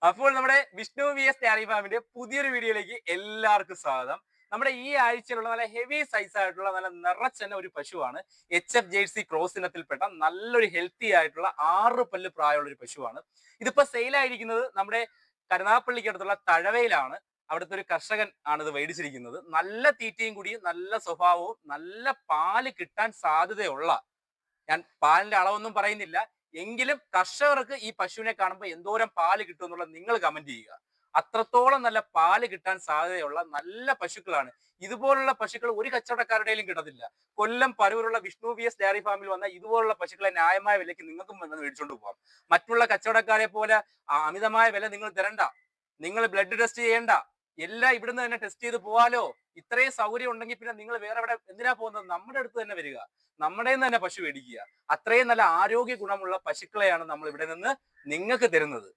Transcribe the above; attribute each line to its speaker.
Speaker 1: അപ്പോൾ നമ്മുടെ Vishnu V S diary ഫാമിന്റെ പുതിയൊരു വീഡിയോയിലേക്ക് എല്ലാവർക്കും സ്വാഗതം. നമ്മുടെ ഈ ആഴ്ചയിലുള്ള നല്ല ഹെവി സൈസ് ആയിട്ടുള്ള നല്ല നിറച്ചെന്ന ഒരു പശുവാണ്. HF ജേഴ്സി ക്രോസ് ഇനത്തിൽപ്പെട്ട നല്ലൊരു ഹെൽത്തി ആയിട്ടുള്ള 6 പല്ല് പ്രായമുള്ള ഒരു പശുവാണ്. ഇതിപ്പോ സെയിലായിരിക്കുന്നത് നമ്മുടെ കരുനാഗപ്പള്ളിക്കടുത്തുള്ള തഴവയിലാണ്. അവിടുത്തെ ഒരു കർഷകൻ ആണ് ഇത് മേടിച്ചിരിക്കുന്നത്. നല്ല തീറ്റയും കൂടിയും നല്ല സ്വഭാവവും നല്ല പാല് കിട്ടാൻ സാധ്യതയുള്ള, ഞാൻ പാലിന്റെ അളവൊന്നും പറയുന്നില്ല, എങ്കിലും കർഷകർക്ക് ഈ പശുവിനെ കാണുമ്പോൾ എന്തോരം പാല് കിട്ടും എന്നുള്ളത് നിങ്ങൾ കമന്റ് ചെയ്യുക. അത്രത്തോളം നല്ല പാല് കിട്ടാൻ സാധ്യതയുള്ള നല്ല പശുക്കളാണ്. ഇതുപോലുള്ള പശുക്കൾ ഒരു കച്ചവടക്കാരുടെയും കിട്ടത്തില്ല. കൊല്ലം പരൂരുള്ള വിഷ്ണു വി എസ് ഡയറി ഫാമിൽ വന്ന ഇതുപോലുള്ള പശുക്കളെ ന്യായമായ വിലയ്ക്ക് നിങ്ങൾക്കും വന്ന് മേടിച്ചുകൊണ്ട് പോകാം. മറ്റുള്ള കച്ചവടക്കാരെ പോലെ അമിതമായ വില നിങ്ങൾ തരണ്ട. നിങ്ങൾ ബ്ലഡ് ടെസ്റ്റ് ചെയ്യേണ്ട. എല്ലാം ഇവിടുന്ന് തന്നെ ടെസ്റ്റ് ചെയ്ത് പോവാലോ. ഇത്രയും സൗകര്യം ഉണ്ടെങ്കിൽ പിന്നെ നിങ്ങൾ വേറെ എവിടെ എന്തിനാ പോകുന്നത്? നമ്മുടെ അടുത്ത് തന്നെ വരിക, നമ്മുടെ തന്നെ പശു മേടിക്കുക. അത്രയും നല്ല ആരോഗ്യ ഗുണമുള്ള പശുക്കളെയാണ് നമ്മൾ ഇവിടെ നിന്ന് നിങ്ങൾക്ക് തരുന്നത്.